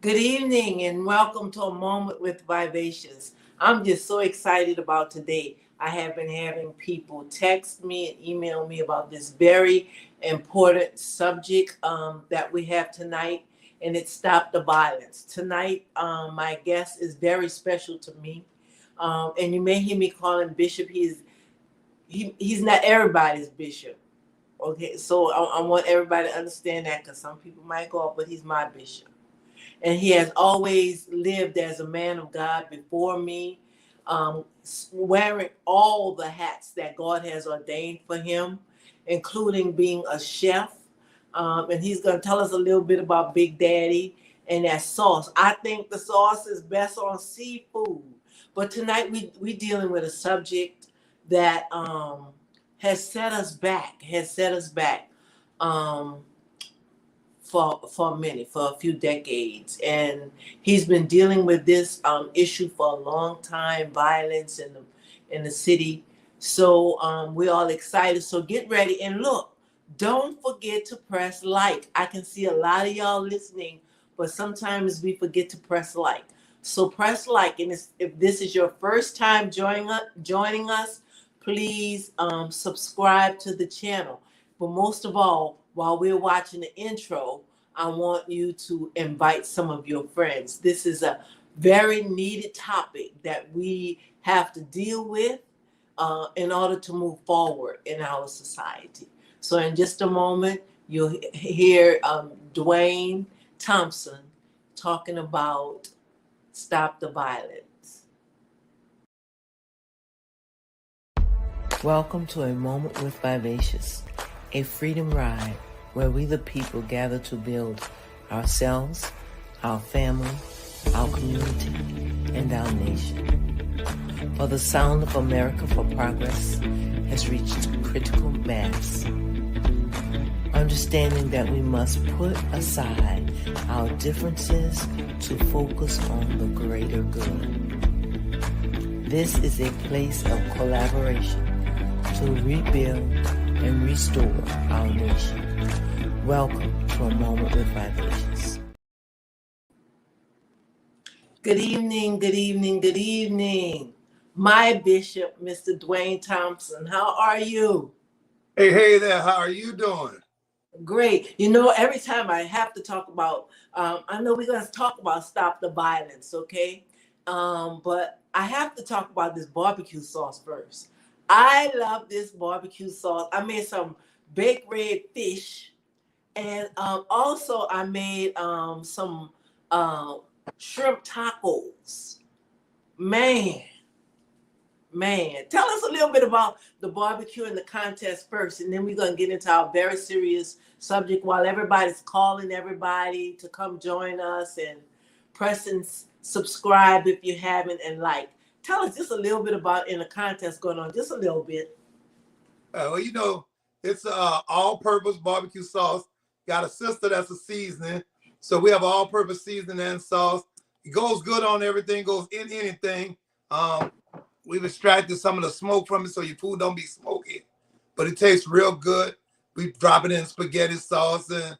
Good evening and welcome to A Moment with Vivacious. I'm just so excited about today. I have been having people text me and email me about this very important subject that we have tonight, and it's Stop the Violence. Tonight, my guest is very special to me, and you may hear me call him Bishop. He's not everybody's bishop. Okay, so I want everybody to understand that because some people might go, but he's my bishop. And he has always lived as a man of God before me, wearing all the hats that God has ordained for him, including being a chef. And he's going to tell us a little bit about Big Daddy and that sauce. I think the sauce is best on seafood. But tonight we dealing with a subject that has set us back, for a few decades, and he's been dealing with this issue for a long time, violence in the city. So we're all excited. So get ready and look. Don't forget to press like. I can see a lot of y'all listening, but sometimes we forget to press like. So press like, and if this is your first time joining us, please subscribe to the channel. But most of all, while we're watching the intro, I want you to invite some of your friends. This is a very needed topic that we have to deal with in order to move forward in our society. So in just a moment, you'll hear Dwayne Thompson talking about Stop the Violence. Welcome to A Moment with Vivacious, a freedom ride where we the people gather to build ourselves, our family, our community, and our nation. For the sound of America for Progress has reached critical mass. Understanding that we must put aside our differences to focus on the greater good. This is a place of collaboration to rebuild and restore our nation. Welcome to A Moment with Vivacious. Good evening, good evening, good evening. My bishop, Mr. Dwayne Thompson. How are you? Hey there. How are you doing? Great. You know, every time I have to talk about, I know we're going to talk about Stop the Violence, okay? But I have to talk about this barbecue sauce first. I love this barbecue sauce. I made some baked red fish, and also I made some shrimp tacos. Man, tell us a little bit about the barbecue and the contest first, and then we're going to get into our very serious subject while everybody's calling everybody to come join us and press and subscribe if you haven't, and like. Tell us just a little bit about in the contest going on, just a little bit. Well, you know, it's all-purpose barbecue sauce. Got a sister that's a seasoning. So we have all-purpose seasoning and sauce. It goes good on everything, goes in anything. We've extracted some of the smoke from it so your food don't be smoky, but it tastes real good. We drop it in spaghetti sauce and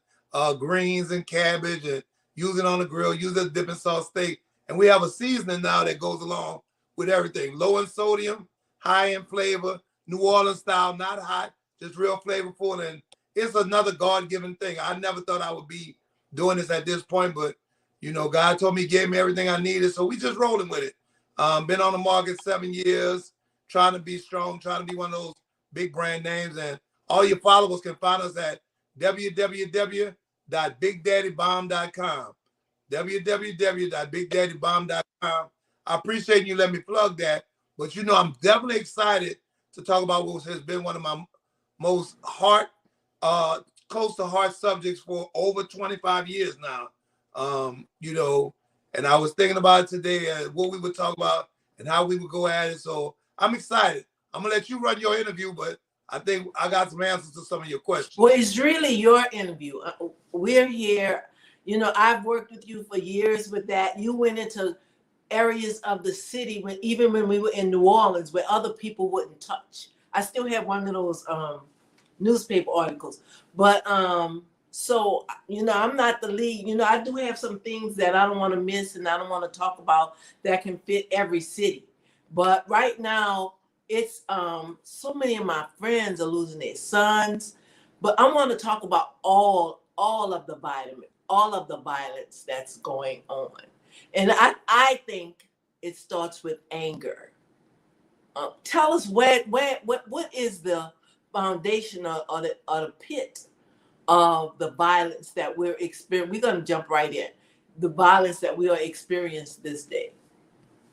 greens and cabbage and use it on the grill, use it as dipping sauce steak. And we have a seasoning now that goes along with everything. Low in sodium, high in flavor, New Orleans style, not hot, just real flavorful. And it's another God-given thing. I never thought I would be doing this at this point, but you know, God told me, He gave me everything I needed. So we just rolling with it. Been on the market 7 years, trying to be strong, trying to be one of those big brand names. And all your followers can find us at www.bigdaddybomb.com. www.bigdaddybomb.com. I appreciate you letting me plug that, but you know, I'm definitely excited to talk about what has been one of my most close to heart subjects for over 25 years now. You know, and I was thinking about it today, what we would talk about and how we would go at it. So I'm excited. I'm gonna let you run your interview, but I think I got some answers to some of your questions. Well, it's really your interview. We're here. You know, I've worked with you for years with that. You went into areas of the city even when we were in New Orleans where other people wouldn't touch. I still have one of those newspaper articles. But So, I'm not the lead. I do have some things that I don't want to miss and I don't want to talk about that can fit every city. But right now, it's so many of my friends are losing their sons. But I want to talk about all of the violence that's going on. And I think it starts with anger. Tell us what is the foundation or the pit of the violence that we're experiencing. We're going to jump right in. The violence that we are experiencing this day.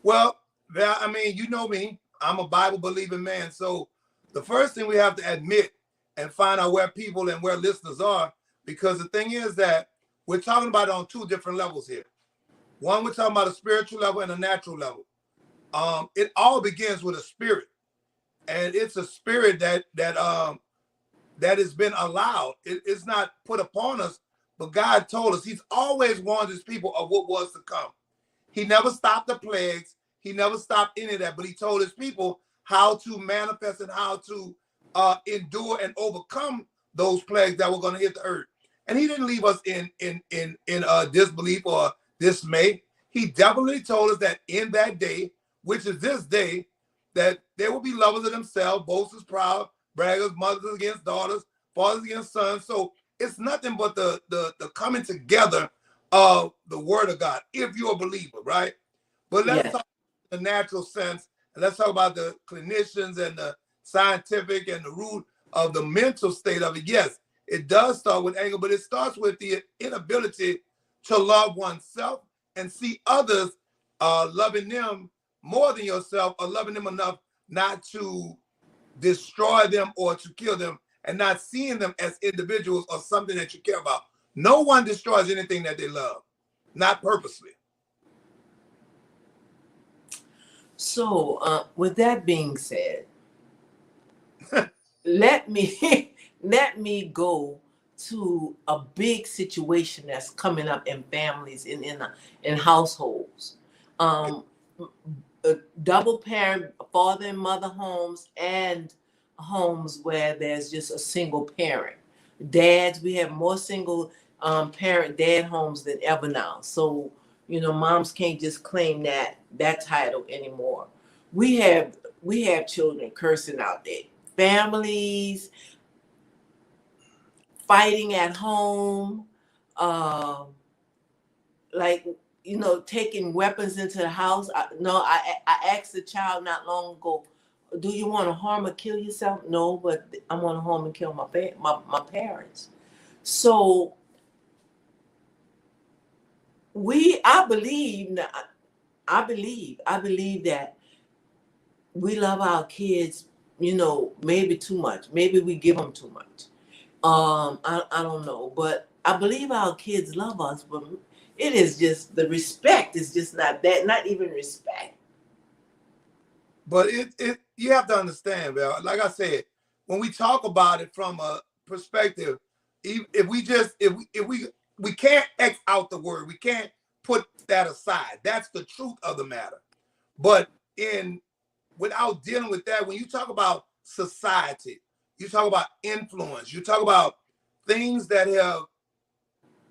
Well, I mean, you know me, I'm a Bible believing man. So the first thing we have to admit and find out where people and where listeners are, because the thing is that we're talking about it on two different levels here. One, we're talking about a spiritual level and a natural level. It all begins with a spirit, and it's a spirit that has been allowed. It's not put upon us, but God told us He's always warned His people of what was to come. He never stopped the plagues. He never stopped any of that, but He told His people how to manifest and how to endure and overcome those plagues that were going to hit the earth. And He didn't leave us in disbelief or dismay. He definitely told us that in that day, which is this day, that there will be lovers of themselves, boasters, proud, braggers, mothers against daughters, fathers against sons. So it's nothing but the coming together of the word of God, if you're a believer, right? But let's Yes. talk the natural sense, and let's talk about the clinicians and the scientific and the root of the mental state of it. Yes, it does start with anger, but it starts with the inability to love oneself and see others loving them more than yourself, or loving them enough not to destroy them or to kill them, and not seeing them as individuals or something that you care about. No one destroys anything that they love, not purposely. So, with that being said, let me let me go to a big situation that's coming up in families in households. Um, Double parent, father and mother homes, and homes where there's just a single parent. Dads, we have more single parent dad homes than ever now. So, moms can't just claim that title anymore. We have we have children cursing out their families, fighting at home, uh, like taking weapons into the house. I asked the child not long ago, do you want to harm or kill yourself? No, but I want to harm and kill my parents. So I believe that we love our kids, maybe too much. Maybe we give them too much. I don't know, but I believe our kids love us, but it is just the respect is just not even respect. But it you have to understand, Val. Like I said, when we talk about it from a perspective, if we just if we can't X out the word, we can't put that aside. That's the truth of the matter. But in without dealing with that, when you talk about society, you talk about influence, you talk about things that have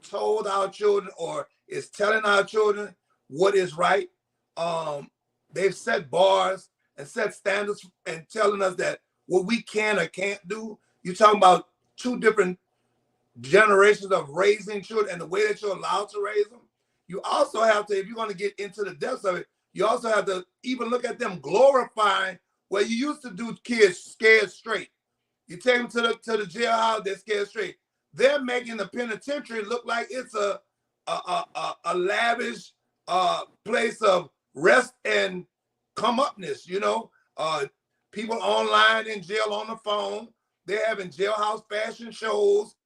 told our children or is telling our children what is right. Um, they've set bars and set standards and telling us that what we can or can't do. You're talking about two different generations of raising children and the way that you're allowed to raise them. You also have to, if you're going to get into the depths of it, you also have to even look at them glorifying where you used to do kids scared straight. You take them to the jailhouse, they're scared straight. They're making the penitentiary look like it's a lavish place of rest and come upness. People online in jail on the phone. They're having jailhouse fashion shows.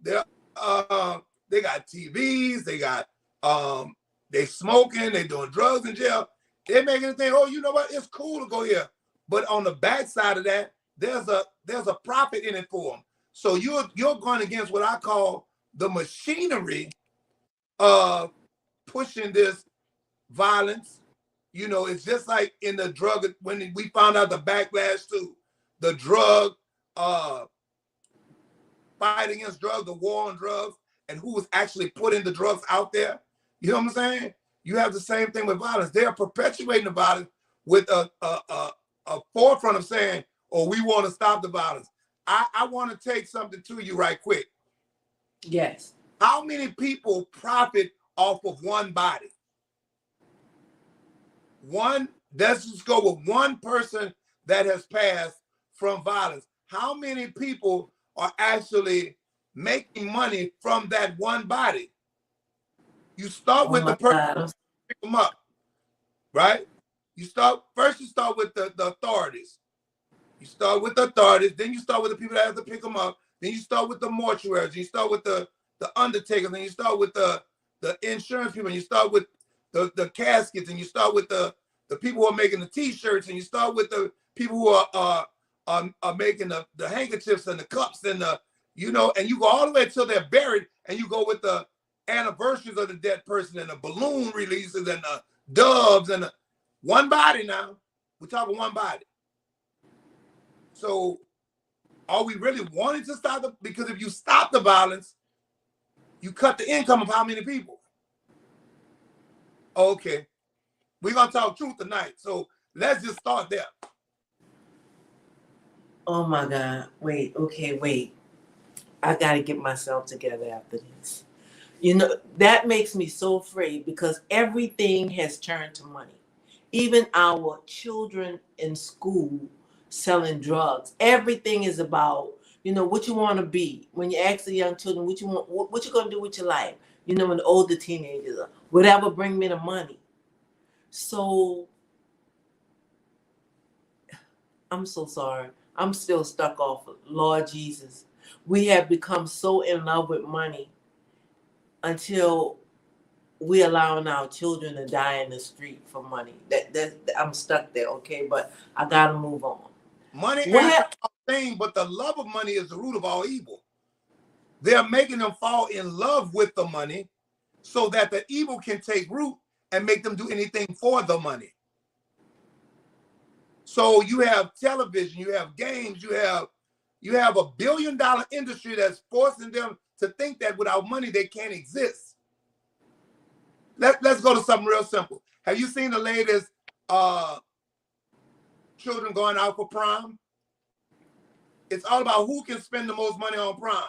They got TVs. They smoking. They doing drugs in jail. They're making it think, oh, you know what? It's cool to go here. But on the backside of that, there's a profit in it for them. So you're going against what I call the machinery of pushing this violence. It's just like in the drug, when we found out the backlash to the drug fight against drugs, the war on drugs, and who was actually putting the drugs out there. You know what I'm saying? You have the same thing with violence. They are perpetuating the violence with a forefront of saying, "Oh, we want to stop the violence." I want to take something to you right quick. Yes. How many people profit off of one body? Let's just go with one person that has passed from violence. How many people are actually making money from that one body? You start with the person, pick them up, right? You start with the authorities. You start with the authorities, then you start with the people that have to pick them up, then you start with the mortuaries, you start with the undertakers, then you start with the insurance people, and you start with the caskets, and you start with the people who are making the t-shirts, and you start with the people who are making the handkerchiefs and the cups and the, you know, and you go all the way until they're buried, and you go with the anniversaries of the dead person and the balloon releases and the doves and one body. Now we're talking one body. So are we really wanting to stop the, because if you stop the violence, you cut the income of how many people? Okay, we're gonna talk truth tonight, so let's just start there. Oh my God, wait, okay, wait. I gotta get myself together after this. You know, that makes me so afraid because everything has turned to money. Even our children in school selling drugs. Everything is about, you know, what you want to be. When you ask the young children what you want, what you gonna do with your life, you know, when the older teenagers are, whatever bring me the money. So I'm so sorry. I'm still stuck off of Lord Jesus. We have become so in love with money until we allowing our children to die in the street for money. That I'm stuck there, okay? But I gotta move on. Money answers all things, but the love of money is the root of all evil. They're making them fall in love with the money so that the evil can take root and make them do anything for the money. So you have television, you have games, you have a $1 billion industry that's forcing them to think that without money they can't exist. Let's go to something real simple. Have you seen the latest children going out for prom? It's all about who can spend the most money on prom.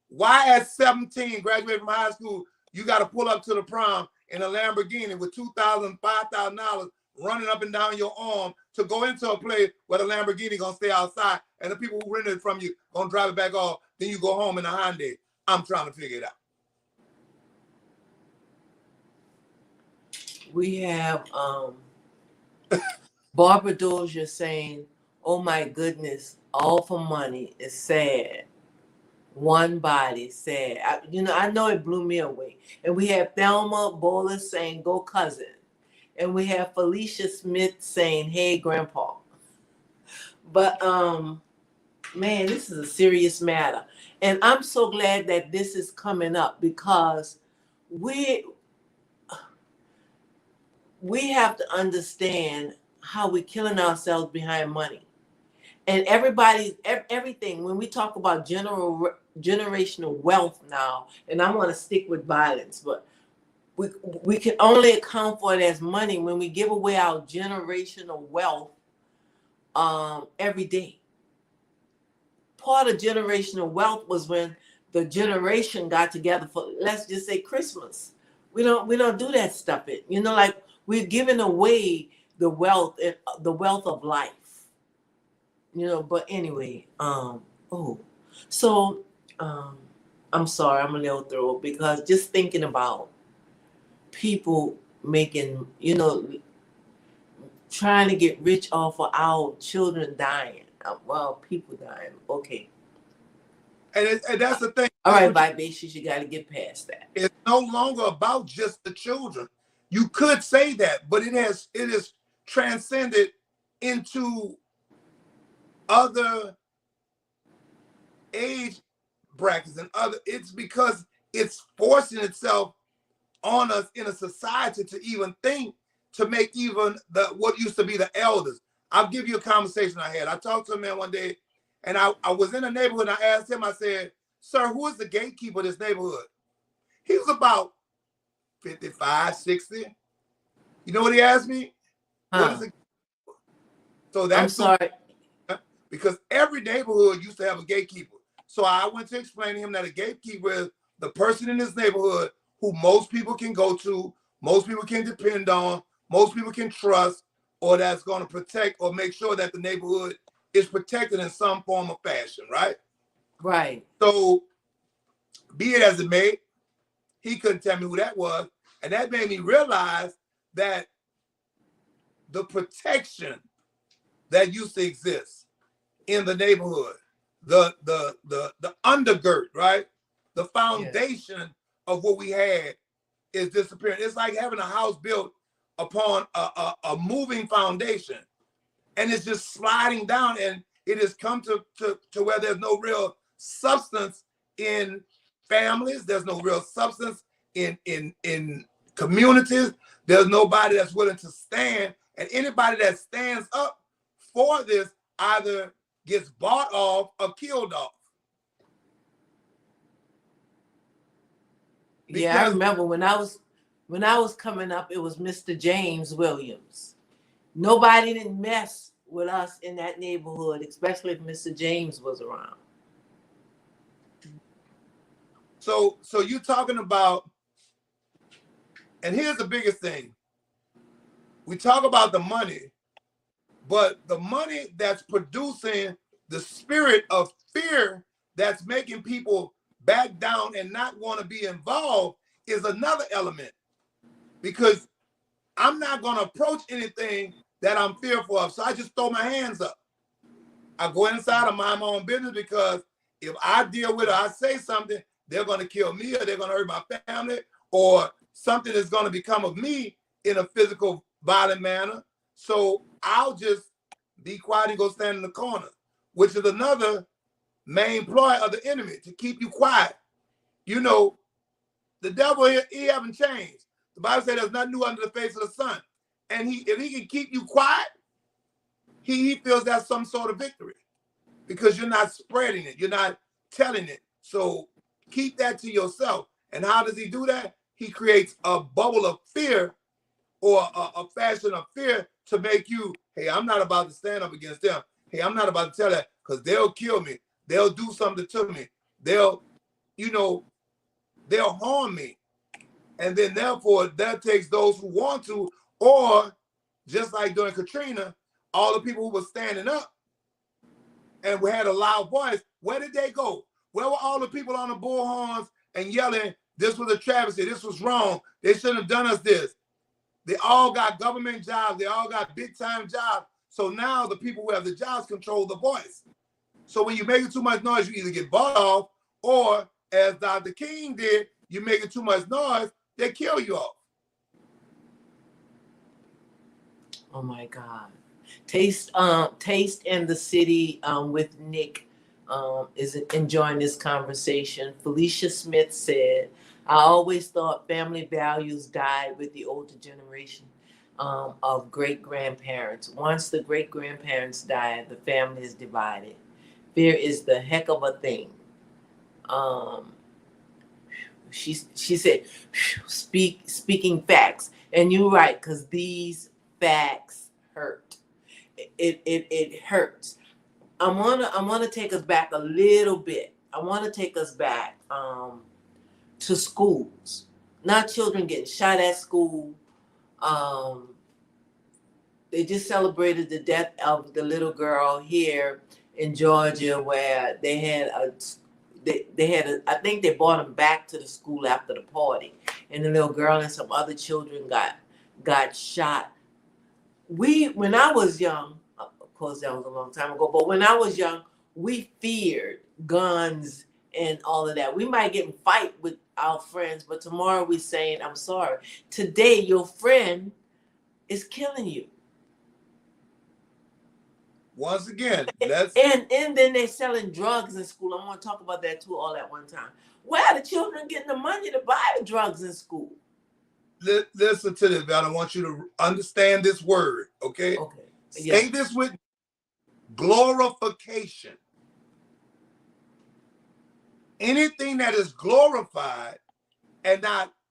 Why at 17, graduating from high school, you got to pull up to the prom in a Lamborghini with $2,000, $5,000 running up and down your arm to go into a place where the Lamborghini gonna stay outside and the people who rented it from you gonna drive it back off, then you go home in a Hyundai? I'm trying to figure it out. We have Barbara Dozier saying, "Oh my goodness, all for money is sad. One body sad." I know it blew me away. And we have Thelma Bowler saying, "Go cousin." And we have Felicia Smith saying, "Hey grandpa." But man, this is a serious matter. And I'm so glad that this is coming up because we have to understand how we're killing ourselves behind money. And everything, when we talk about generational wealth now, and I want to stick with violence, but we can only account for it as money when we give away our generational wealth every day. Part of generational wealth was when the generation got together for, let's just say, Christmas. We don't do that stuff. Like we're giving away the wealth of life. But anyway, so I'm sorry, I'm a little through because just thinking about people making, trying to get rich off of our children dying. Well, people dying. Okay. And that's the thing. All right, Vivacious, you got to get past that. It's no longer about just the children. You could say that, but it is transcended into other age brackets and it's because it's forcing itself on us in a society to even think to make even what used to be the elders. I'll give you a conversation I had. I talked to a man one day and I was in a neighborhood and I asked him, I said, sir, who is the gatekeeper of this neighborhood? He was about 55, 60. You know what he asked me? What is Huh. it? So I'm that's going sorry. because every neighborhood used to have a gatekeeper. So I went to explain to him that a gatekeeper is the person in this neighborhood who most people can go to, most people can depend on, most people can trust, or that's going to protect or make sure that the neighborhood is protected in some form or fashion, right? Right. So be it as it may, he couldn't tell me who that was. And that made me realize that the protection that used to exist in the neighborhood, the undergird, right? The Yeah. foundation of what we had is disappearing. It's like having a house built upon a moving foundation, and it's just sliding down, and it has come to where there's no real substance in families. There's no real substance in communities. There's nobody that's willing to stand, and anybody that stands up for this either gets bought off or killed off. Yeah, I Because remember when I was coming up, it was Mr. James Williams. Nobody didn't mess with us in that neighborhood, especially if Mr. James was around. so you're talking about, and here's the biggest thing. We talk about the money, but the money that's producing the spirit of fear that's making people back down and not want to be involved is another element. Because I'm not going to approach anything that I'm fearful of. So I just throw my hands up. I go inside and mind my own business, because if I deal with it, I say something, they're going to kill me, or they're going to hurt my family, or something is going to become of me in a physical, violent manner. So I'll just be quiet and go stand in the corner, which is another main ploy of the enemy, to keep you quiet. You know, the devil, he haven't changed. The Bible says there's nothing new under the face of the sun. And if he can keep you quiet, he feels that's some sort of victory, because you're not spreading it. You're not telling it. So keep that to yourself. And how does he do that? He creates a bubble of fear, or a fashion of fear, to make you, hey, I'm not about to stand up against them. Hey, I'm not about to tell that, because they'll kill me. They'll do something to me. They'll harm me. And then therefore that takes those who want to, or just like during Katrina, all the people who were standing up and we had a loud voice, where did they go? Where were all the people on the bullhorns and yelling, this was a travesty, this was wrong, they shouldn't have done us this? They all got government jobs, they all got big time jobs. So now the people who have the jobs control the voice. So when you make too much noise, you either get bought off, or as Dr. King did, you making too much noise, they kill you off. Oh my God. Taste in the City with Nick is enjoying this conversation. Felicia Smith said, I always thought family values died with the older generation of great grandparents. Once the great grandparents died, the family is divided. Fear is the heck of a thing. Um, she said, speaking facts, and you're right, because these facts hurt. It hurts. I wanna take us back a little bit. I want to take us back to schools. Not children getting shot at school. Um, they just celebrated the death of the little girl here in Georgia, where they had I think they brought them back to the school after the party, and the little girl and some other children got shot. When I was young, of course that was a long time ago, but when I was young, we feared guns and all of that. We might get in fight with our friends, but tomorrow we're saying, I'm sorry. Today, your friend is killing you. Once again, let's And then they're selling drugs in school. I want to talk about that too all at one time. Where are the children getting the money to buy the drugs in school? listen to this, but I want you to understand this word, okay? Okay. Say Yeah. this with glorification. Anything that is glorified and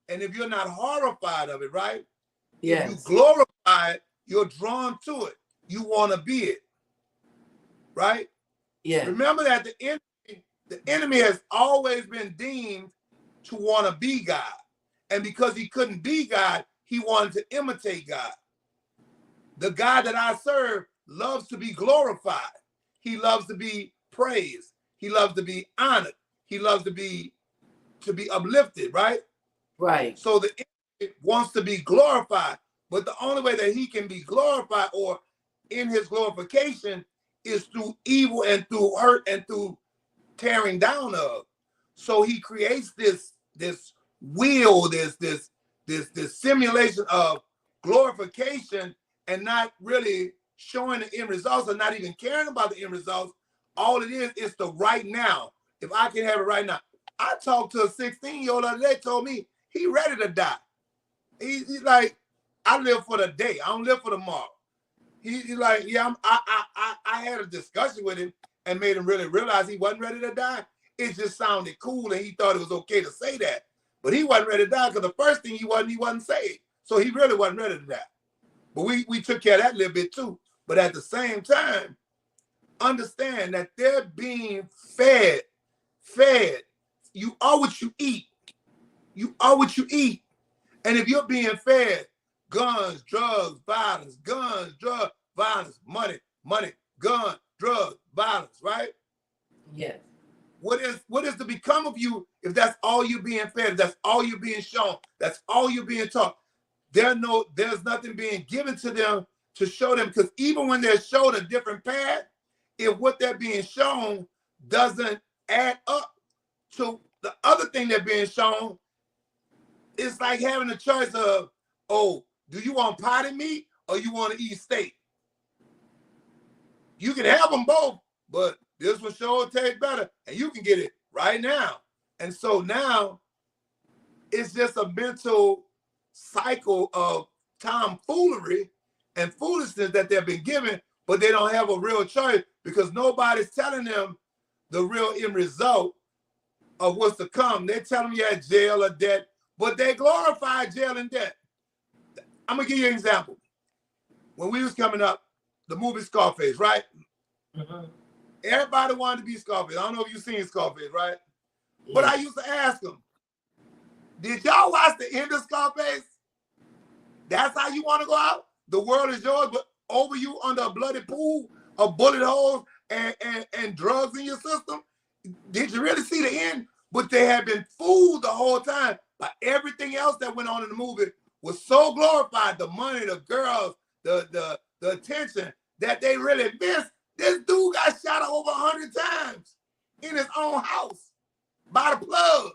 if you're not horrified of it, right? If you Yes. glorify it, you're drawn to it. You want to be it, right? Yes. Remember that the enemy has always been deemed to want to be God. And because he couldn't be God, he wanted to imitate God. The God that I serve loves to be glorified. He loves to be praised. He loves to be honored. He loves to be uplifted, right? Right. So the enemy wants to be glorified, but the only way that he can be glorified or in his glorification is through evil and through hurt and through tearing down of. So he creates this wheel, this simulation of glorification and not really showing the end results or not even caring about the end results. All it is the right now. If I can have it right now. I talked to a 16-year-old the other day, told me he ready to die. He's like, I live for the day. I don't live for tomorrow. He's like, yeah, I had a discussion with him and made him really realize he wasn't ready to die. It just sounded cool and he thought it was okay to say that. But he wasn't ready to die because the first thing he wasn't saved. So he really wasn't ready to die. But we took care of that a little bit too. But at the same time, understand that they're being fed. You are what you eat. You are what you eat. And if you're being fed guns, drugs, violence, money, guns, drugs, violence, right? Yes. What is to become of you if that's all you're being fed, if that's all you're being shown, that's all you're being taught? There's nothing being given to them to show them, because even when they're shown a different path, if what they're being shown doesn't add up to the other thing they're being shown, it's like having a choice of, oh, do you want potty meat or you want to eat steak? You can have them both, but this will sure taste better, and you can get it right now. And so now it's just a mental cycle of tomfoolery and foolishness that they've been given, but they don't have a real choice because nobody's telling them the real end result of what's to come. They tell them you're at jail or debt, but they glorify jail and debt. I'm gonna give you an example. When we was coming up, the movie Scarface, right? Mm-hmm. Everybody wanted to be Scarface. I don't know if you've seen Scarface, right? Yeah. But I used to ask them, did y'all watch the end of Scarface? That's how you want to go out? The world is yours, but over you under a bloody pool of bullet holes and drugs in your system? Did you really see the end? But they had been fooled the whole time by everything else that went on in the movie was so glorified, the money, the girls, the attention, that they really missed. This dude got shot over 100 times in his own house by the plug.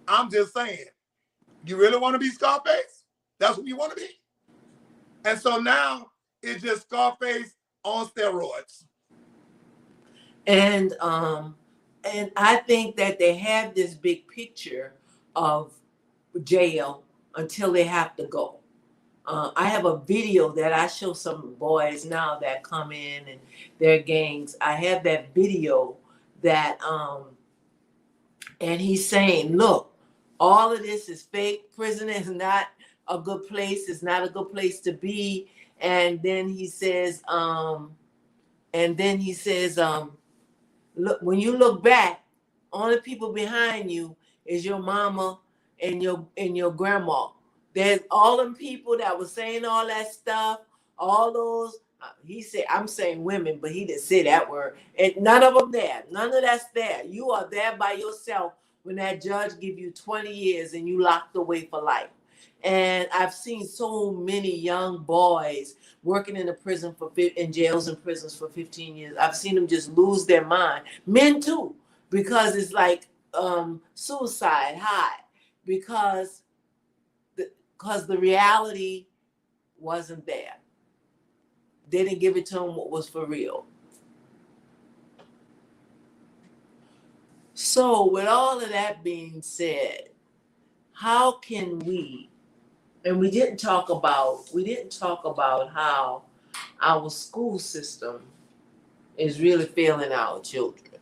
I'm just saying, you really want to be Scarface? That's what you want to be? And so now it's just Scarface on steroids. And I think that they have this big picture of jail until they have to go. I have a video that I show some boys now that come in and their gangs. I have that video that and he's saying, look, all of this is fake. Prison is not a good place. It's not a good place to be. And then he says, look, when you look back, only people behind you is your mama and your grandma. There's all them people that was saying all that stuff, all those. He said, I'm saying women, but he didn't say that word. And none of them there. None of that's there. You are there by yourself when that judge give you 20 years and you locked away for life. And I've seen so many young boys working in jails and prisons for 15 years. I've seen them just lose their mind. Men too, because it's like suicide high, because the reality wasn't there. They didn't give it to them what was for real. So with all of that being said, how can we, and we didn't talk about how our school system is really failing our children.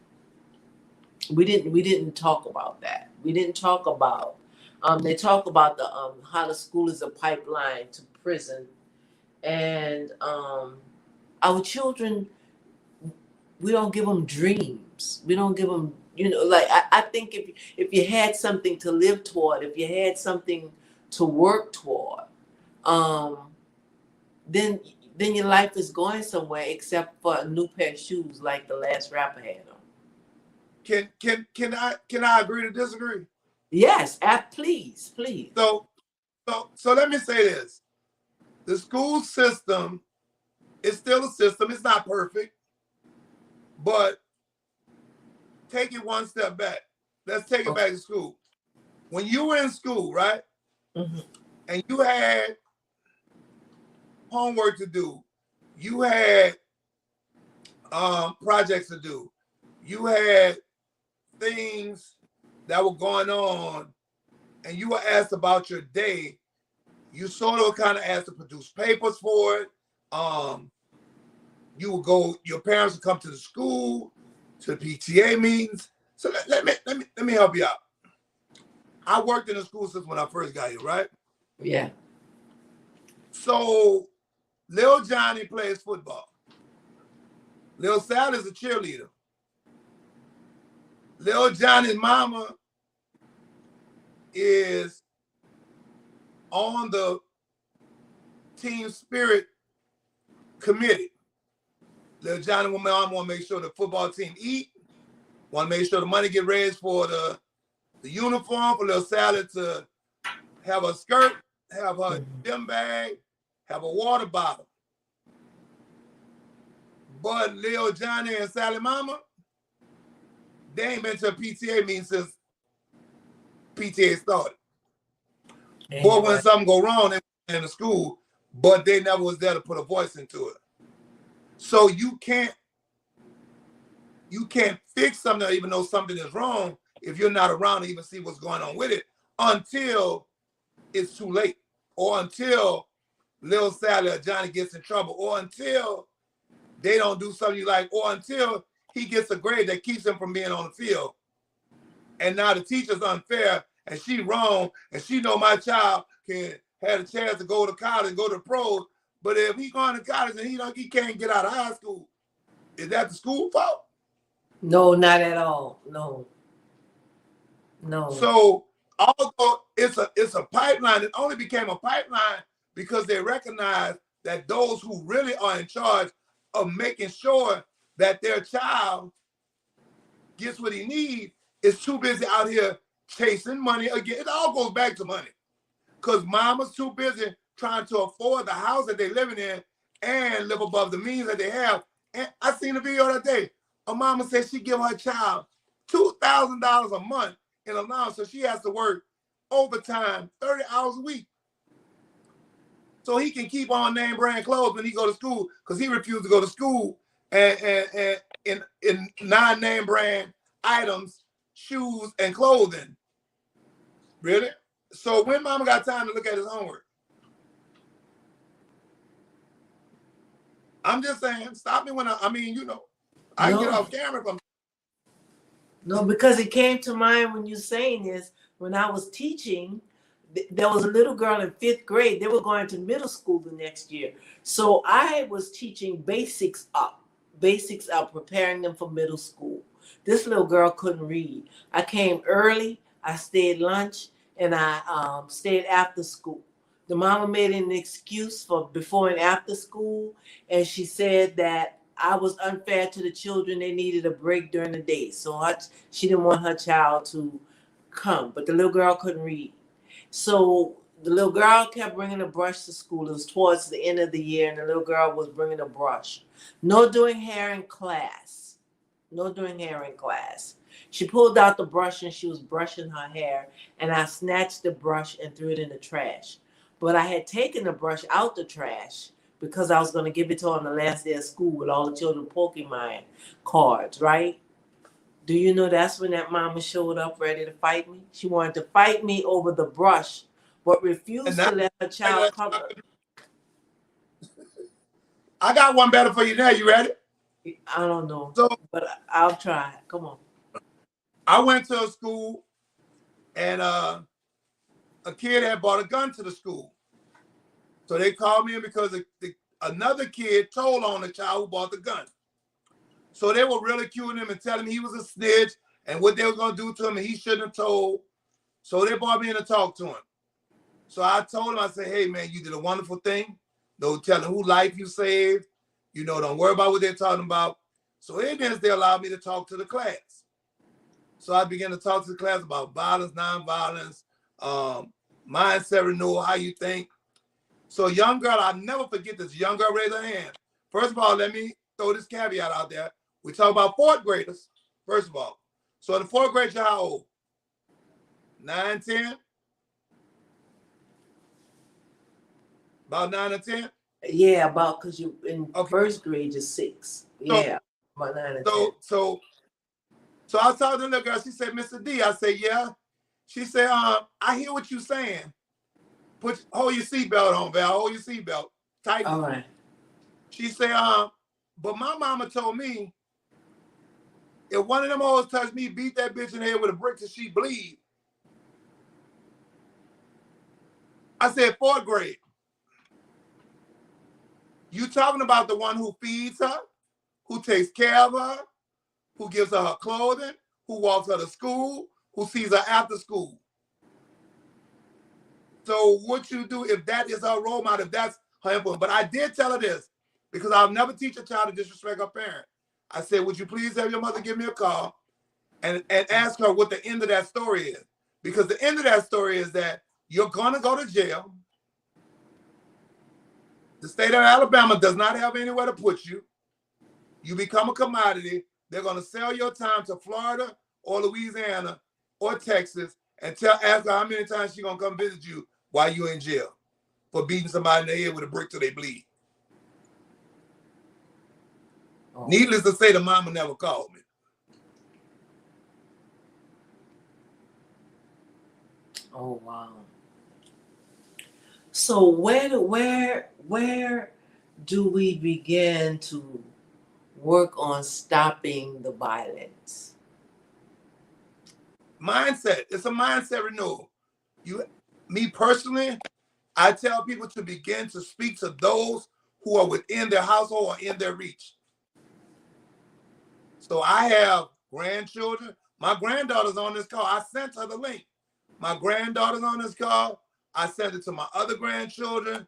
We didn't talk about that. We didn't talk about they talk about the how the school is a pipeline to prison, and our children, we don't give them dreams. We don't give them, like I think if you had something to live toward, if you had something to work toward, um, then your life is going somewhere, except for a new pair of shoes like the last rapper had on. Can I agree to disagree? Yes, please, please. So let me say this: the school system is still a system. It's not perfect, but take it one step back. Let's take it back to school. When you were in school, right, Mm-hmm. and you had homework to do, you had projects to do, you had things that were going on, and you were asked about your day, you sort of kind of asked to produce papers for it. You would go, your parents would come to the school, to the PTA meetings. So let me help you out. I worked in the school system when I first got here, right? Yeah. So Lil Johnny plays football. Lil Sal is a cheerleader. Lil Johnny's mama is on the team spirit committee. Lil Johnny mom want to make sure the football team eat, want to make sure the money get raised for the uniform, for Lil Sally to have a skirt, have her gym bag, have a water bottle. But Lil Johnny and Sally mama, they ain't been to a PTA meeting since PTA started. But when something go wrong in the school, but they never was there to put a voice into it. So you can't fix something even though something is wrong if you're not around to even see what's going on with it until it's too late, or until Lil Sally or Johnny gets in trouble, or until they don't do something you like, or until he gets a grade that keeps him from being on the field. And now the teacher's unfair and she wrong, and she know my child can have a chance to go to college and go to the pros, but if he going to college and he can't get out of high school, is that the school fault? No, not at all. No. So although it's a pipeline, it only became a pipeline because they recognized that those who really are in charge of making sure that their child gets what he needs is too busy out here chasing money again. It all goes back to money because mama's too busy trying to afford the house that they're living in and live above the means that they have. And I seen a video that day. A mama said she give her child $2,000 a month in allowance, so she has to work overtime 30 hours a week so he can keep on name brand clothes when he go to school, because he refused to go to school and in non-name brand items, shoes and clothing. Really? So when mama got time to look at his homework? I'm just saying, stop me when I can get off camera if I'm. No, because it came to mind when you saying this. When I was teaching, there was a little girl in 5th grade. They were going to middle school the next year. So I was teaching basics up, preparing them for middle school. This little girl couldn't read. I came early, I stayed lunch, and I stayed after school. The mama made an excuse for before and after school, and she said that I was unfair to the children. They needed a break during the day. So she didn't want her child to come, but the little girl couldn't read. So the little girl kept bringing a brush to school. It was towards the end of the year, and the little girl was bringing a brush. No doing hair in class. No doing hair in class. She pulled out the brush and she was brushing her hair, and I snatched the brush and threw it in the trash. But I had taken the brush out the trash because I was going to give it to her on the last day of school with all the children Pokemon cards, right? Do you know that's when that mama showed up ready to fight me? She wanted to fight me over the brush, but refused to let her child cover. I got one better for you now. You ready? I don't know, So but I'll try. Come on. I went to a school and a kid had brought a gun to the school. So they called me in because another kid told on the child who bought the gun. So they were ridiculing him and telling him he was a snitch and what they were going to do to him and he shouldn't have told. So they brought me in to talk to him. So I told him, I said, hey, man, you did a wonderful thing. No telling who life you saved. You know, don't worry about what they're talking about. So in this, they allowed me to talk to the class. So I began to talk to the class about violence, nonviolence, mindset renewal, how you think. So a young girl, I'll never forget this. Young girl raised her hand. First of all, let me throw this caveat out there. We talk about fourth graders, first of all. So in the fourth grade, you're how old? 9, 10? About 9 or 10? Yeah, about because you in first grade, you're 6. Yeah, about 9 or 10. So I was talking to the little girl. She said, Mr. D. I said, yeah. She said, I hear what you're saying. Hold your seatbelt on, Val. Hold your seatbelt. Tighten. All right. She said, but my mama told me if one of them hoes touched me, beat that bitch in the head with a brick till she bleed. I said, fourth grade. You talking about the one who feeds her, who takes care of her, who gives her clothing, who walks her to school, who sees her after school. So what you do if that is her role model, if that's her influence. But I did tell her this, because I'll never teach a child to disrespect her parent. I said, would you please have your mother give me a call and ask her what the end of that story is? Because the end of that story is that you're going to go to jail. The state of Alabama does not have anywhere to put you. You become a commodity. They're going to sell your time to Florida or Louisiana or Texas and ask her how many times she's going to come visit you while you're in jail for beating somebody in the head with a brick till they bleed. Oh. Needless to say, the mama never called me. Oh, wow. So where do we begin to work on stopping the violence? Mindset. It's a mindset renewal. Me personally, I tell people to begin to speak to those who are within their household or in their reach. So I have grandchildren. My granddaughter's on this call. I sent her the link. My granddaughter's on this call. I sent it to my other grandchildren,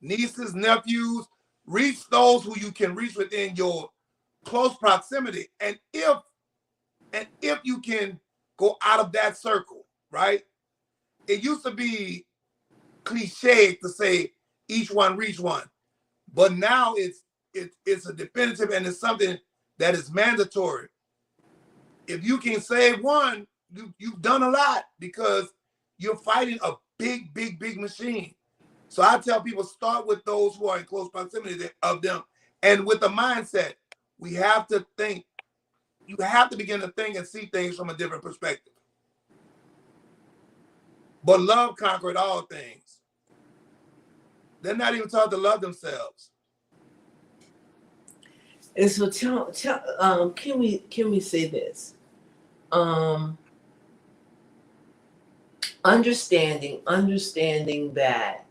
nieces, nephews. Reach those who you can reach within your close proximity. And if you can go out of that circle, right? It used to be cliche to say each one reach one, but now it's a definitive and it's something that is mandatory. If you can save one, you've done a lot because you're fighting a big machine. So I tell people, start with those who are in close proximity of them. And with the mindset, we have to think, you have to begin to think and see things from a different perspective. But love conquered all things. They're not even taught to love themselves. And so can we say this? Understanding that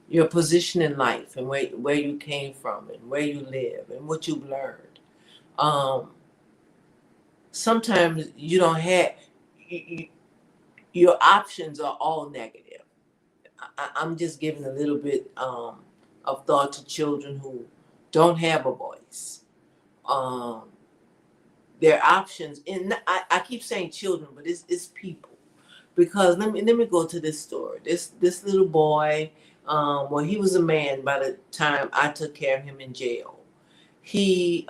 your position in life and where you came from and where you live and what you've learned. Sometimes you don't have your options are all negative. I'm just giving a little bit of thought to children who don't have a voice. Their options, and I keep saying children, but it's people. Because let me go to this story. This little boy, well, he was a man by the time I took care of him in jail. He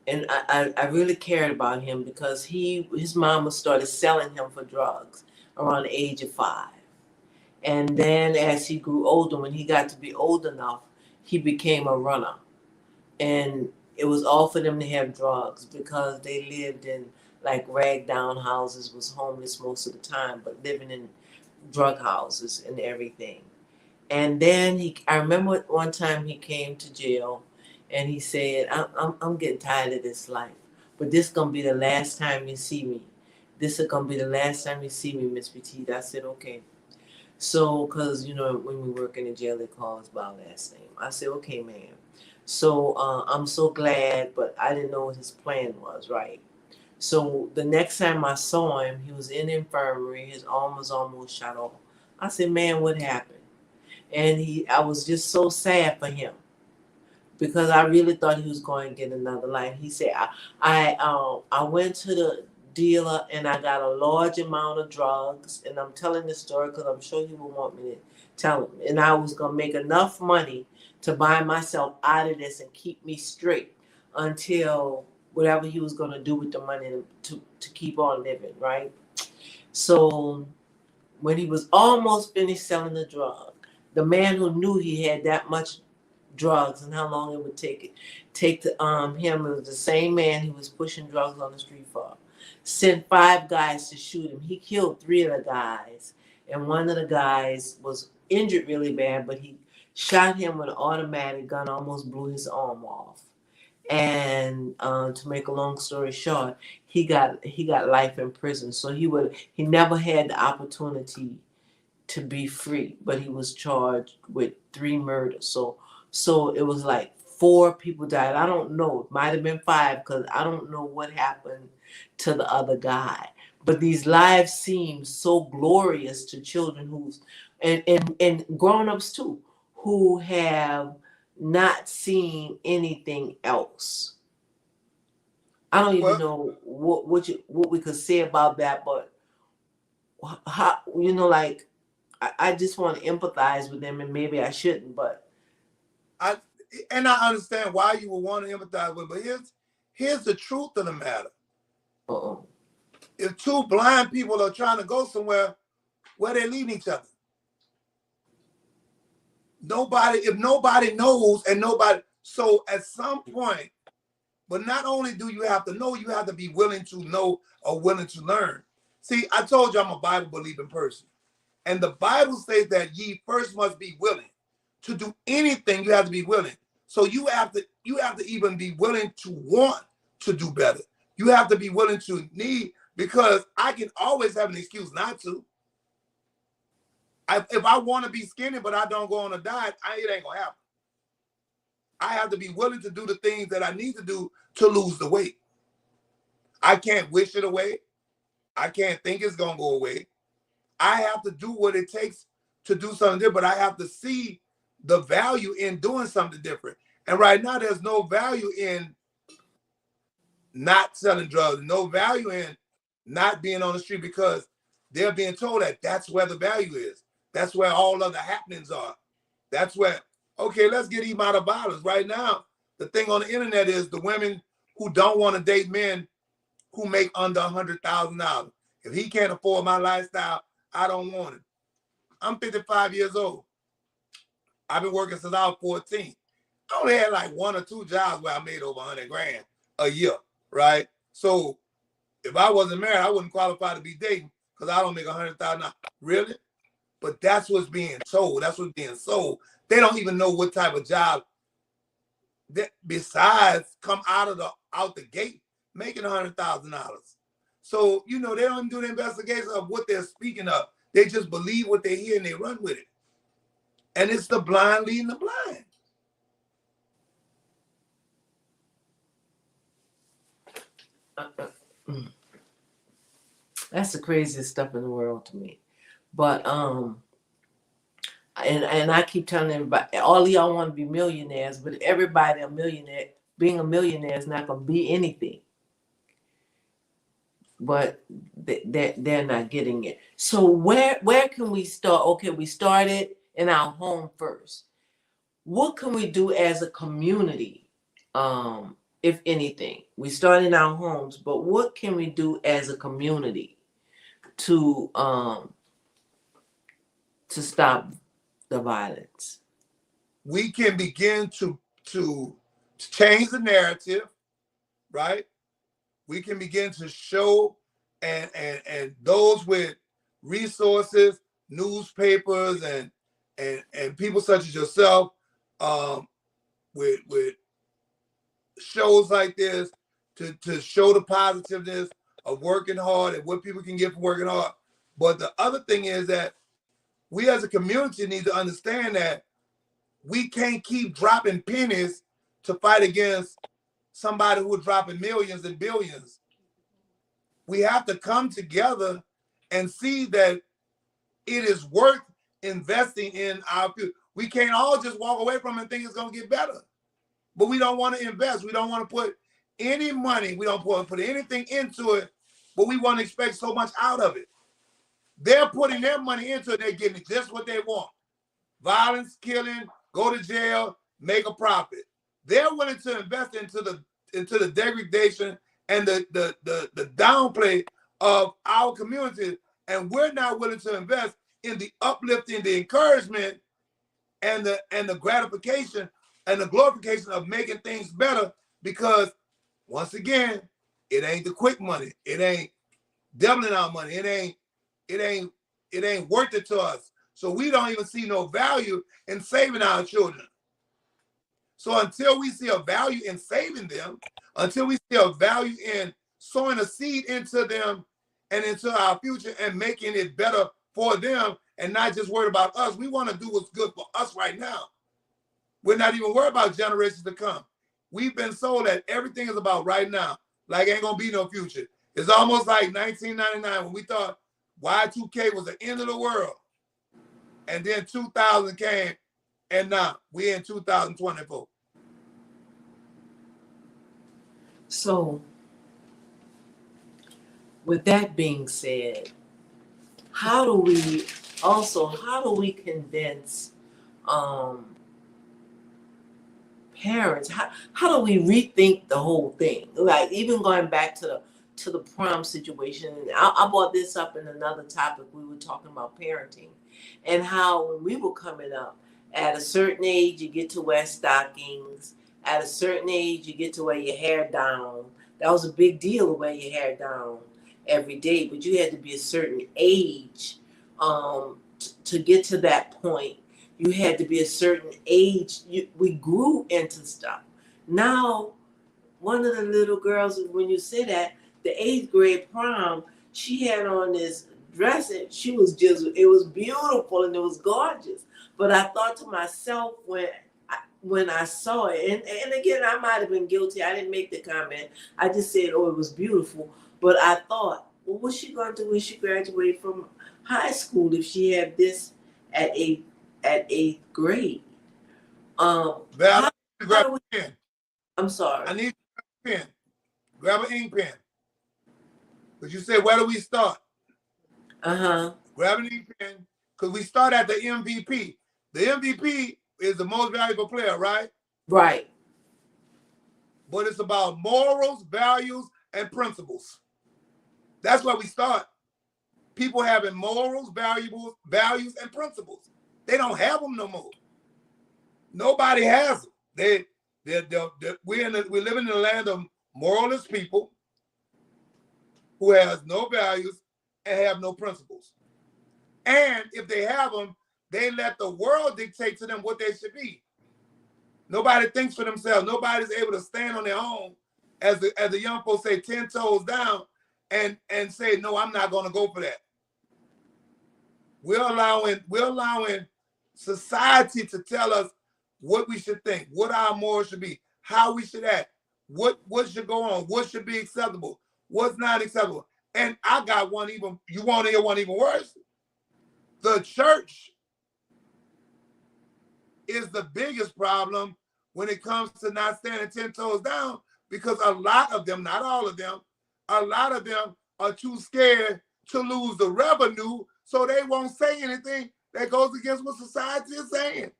and I really cared about him because his mama started selling him for drugs around the age of 5. And then as he grew older, when he got to be old enough, he became a runner. And it was all for them to have drugs because they lived in like rag down houses, was homeless most of the time, but living in drug houses and everything. And then I remember one time he came to jail and he said, I'm getting tired of this life, but this gonna be the last time you see me. This is gonna be the last time you see me, Miss Petite. I said, okay. So, cause you know when we work in the jail, they call us by our last name. I said, okay, man. So I'm so glad, but I didn't know what his plan was, right? So the next time I saw him, he was in the infirmary. His arm was almost shot off. I said, man, what happened? And I was just so sad for him because I really thought he was going to get another life. He said, I went to the dealer and I got a large amount of drugs, and I'm telling this story because I'm sure he will want me to tell him. And I was going to make enough money to buy myself out of this and keep me straight until whatever he was going to do with the money to keep on living, right? So when he was almost finished selling the drug, the man who knew he had that much drugs and how long it would take to him, it was the same man he was pushing drugs on the street for, sent 5 guys to shoot him. He killed 3 of the guys, and one of the guys was injured really bad, but he shot him with an automatic gun, almost blew his arm off. And to make a long story short, he got life in prison. So he never had the opportunity to be free, but he was charged with 3 murders. So it was like 4 people died. I don't know. It might have been 5 because I don't know what happened to the other guy. But these lives seem so glorious to children who's and grown-ups too, who have not seen anything else. I don't even Well, know what we could say about that, but how, like I just want to empathize with them, and maybe I shouldn't, but I I understand why you would want to empathize with, but here's the truth of the matter. uh-oh. If 2 blind people are trying to go somewhere, where they leading each other? If nobody knows and nobody, so at some point, but not only do you have to know, you have to be willing to know or willing to learn. See, I told you I'm a Bible believing person. And the Bible says that ye first must be willing. To do anything, you have to be willing. So you have to even be willing to want to do better. You have to be willing to need, because I can always have an excuse not to. If I want to be skinny, but I don't go on a diet, it ain't gonna happen. I have to be willing to do the things that I need to do to lose the weight. I can't wish it away. I can't think it's gonna go away. I have to do what it takes to do something different, but I have to see the value in doing something different. And right now, there's no value in not selling drugs, no value in not being on the street, because they're being told that that's where the value is. That's where all of the happenings are. That's where, okay, let's get him out of violence. Right now, the thing on the internet is the women who don't want to date men who make under $100,000. If he can't afford my lifestyle, I don't want it. I'm 55 years old. I've been working since I was 14. I only had like 1 or 2 jobs where I made over 100 grand a year, right? So if I wasn't married, I wouldn't qualify to be dating because I don't make 100,000. Really? But that's what's being told. That's what's being sold. They don't even know what type of job that besides come out the gate making $100,000. So they don't even do the investigation of what they're speaking of. They just believe what they hear and they run with it. And it's the blind leading the blind. That's the craziest stuff in the world to me. But and I keep telling everybody, all of y'all want to be millionaires, but everybody being a millionaire is not going to be anything. But they're not getting it. So where can we start? Okay, we started in our home first. What can we do as a community? If anything, we start in our homes, but what can we do as a community to stop the violence? We can begin to change the narrative, right? We can begin to show and those with resources, newspapers, and people such as yourself, with shows like this to show the positiveness of working hard and what people can get from working hard. But the other thing is that we as a community need to understand that we can't keep dropping pennies to fight against somebody who's dropping millions and billions. We have to come together and see that it is worth investing in our future. We can't all just walk away from it and think it's going to get better. But we don't want to invest. We don't want to put any money. We don't want to put anything into it, but we want to expect so much out of it. They're putting their money into it. They're getting just what they want. Violence, killing, go to jail, make a profit. They're willing to invest into the degradation and the downplay of our community, and we're not willing to invest in the uplifting, the encouragement, and the gratification and the glorification of making things better. Because once again, it ain't the quick money. It ain't doubling our money. It ain't worth it to us. So we don't even see no value in saving our children. So until we see a value in saving them, until we see a value in sowing a seed into them and into our future and making it better for them and not just worried about us, we want to do what's good for us right now. We're not even worried about generations to come. We've been sold that everything is about right now. Like ain't gonna be no future. It's almost like 1999 when we thought Y2K was the end of the world. And then 2000 came, and now we're in 2024. So, with that being said, how do we convince parents? How do we rethink the whole thing? Like even going back to the prom situation, and I brought this up in another topic. We were talking about parenting and how when we were coming up, at a certain age you get to wear stockings. At a certain age you get to wear your hair down. That was a big deal to wear your hair down every day, but you had to be a certain age to get to that point. You had to be a certain age. We grew into stuff. Now, one of the little girls, when you say that, the 8th grade prom, she had on this dress and it was beautiful and it was gorgeous. But I thought to myself when I saw it, and again, I might have been guilty. I didn't make the comment. I just said, oh, it was beautiful. But I thought, well, what's she going to do when she graduates from high school if she had this at 8th grade? Val, grab a pen. I'm sorry. I need a pen. Grab an ink pen. Because you said, where do we start? Grab an ink pen. Because we start at the MVP. The MVP is the most valuable player, right? Right. But it's about morals, values, and principles. That's where we start. People having morals, values, and principles. They don't have them no more. Nobody has them. We're living in a land of moralist people who has no values and have no principles. And if they have them, they let the world dictate to them what they should be. Nobody thinks for themselves. Nobody's able to stand on their own, as the young folks say, 10 toes down, and say, no, I'm not going to go for that. We're allowing society to tell us what we should think, what our morals should be, how we should act, what should go on, what should be acceptable, what's not acceptable. And I got one even, you want to hear one even worse? The church is the biggest problem when it comes to not standing 10 toes down, because a lot of them, not all of them, a lot of them are too scared to lose the revenue, so they won't say anything that goes against what society is saying.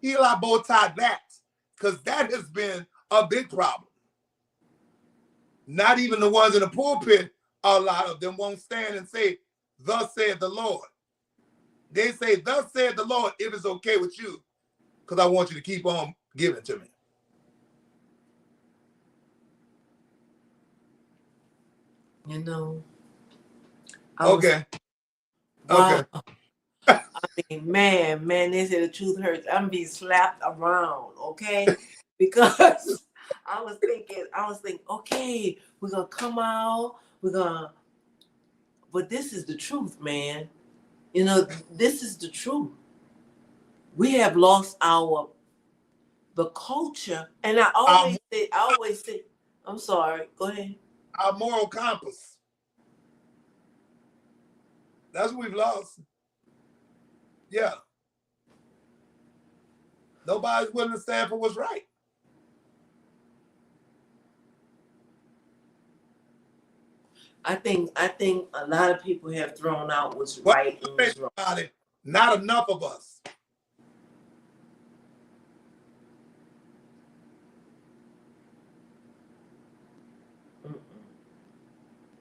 Eli bow tie that, because that has been a big problem. Not even the ones in the pulpit, a lot of them won't stand and say, thus said the Lord. They say, thus said the Lord, if it's okay with you, because I want you to keep on giving to me. You know. Okay. Man, they say the truth hurts. I'm being slapped around, okay? Because I was thinking, okay, we're gonna come out, but this is the truth, man. This is the truth. We have lost the culture, and Our, I always say, I'm sorry, go ahead. our moral compass. That's what we've lost. Yeah. Nobody's willing to stand for what's right. I think a lot of people have thrown out what's But right and what's wrong. about it, not enough of us.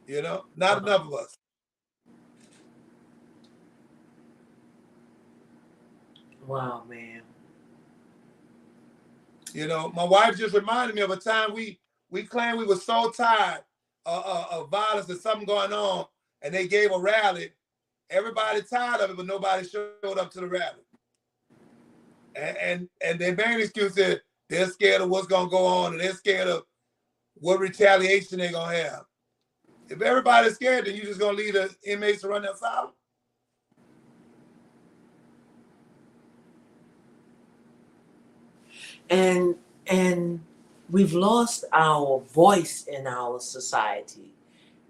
Mm-mm. Not Wow. enough of us. Wow, man. My wife just reminded me of a time we claimed we were so tired of violence and something going on, and they gave a rally. Everybody tired of it, but nobody showed up to the rally. And their main excuse is they're scared of what's gonna go on, and they're scared of what retaliation they're gonna have. If everybody's scared, then you're just gonna leave the inmates to run their asylum. And we've lost our voice in our society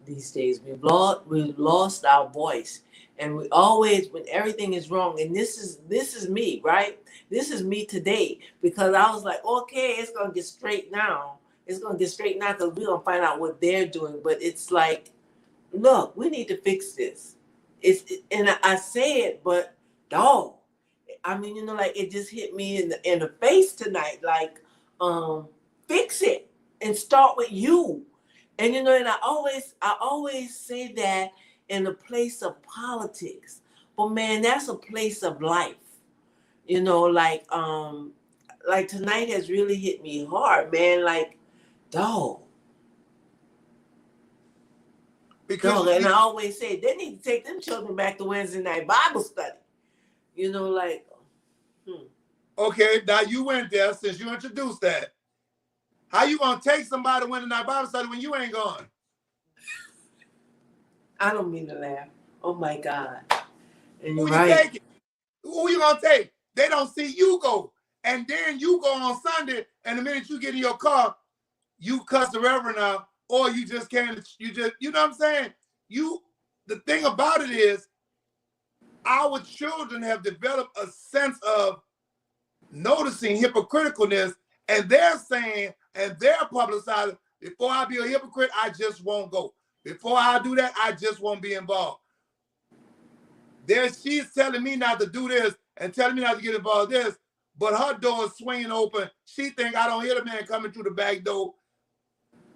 these days. We've lost our voice, and we always, when everything is wrong, and this is me, right? This is me today, because I was like, okay, it's gonna get straight now. It's gonna get straight now because we're gonna find out what they're doing. But it's like, look, we need to fix this. And I say it, but dog, I mean, like it just hit me in the face tonight. Like, fix it and start with you. And and I always say that in a place of politics, but man, that's a place of life. Like tonight has really hit me hard, man. Like, dog, Because dog. And I always say they need to take them children back to Wednesday night Bible study. Like, okay, now you went there since you introduced that. How you gonna take somebody to Wednesday night Bible study when you ain't gone? I don't mean to laugh. Oh my God. And you're Who you right. taking? Who you gonna take? They don't see you go. And then you go on Sunday, and the minute you get in your car, you cuss the reverend out, or you just can't, you know what I'm saying? The thing about it is, our children have developed a sense of noticing hypocriticalness, and they're saying, and they're publicizing, before I be a hypocrite, I just won't go. Before I do that, I just won't be involved. She's telling me not to do this and telling me not to get involved in this, but her door is swinging open. She think I don't hear the man coming through the back door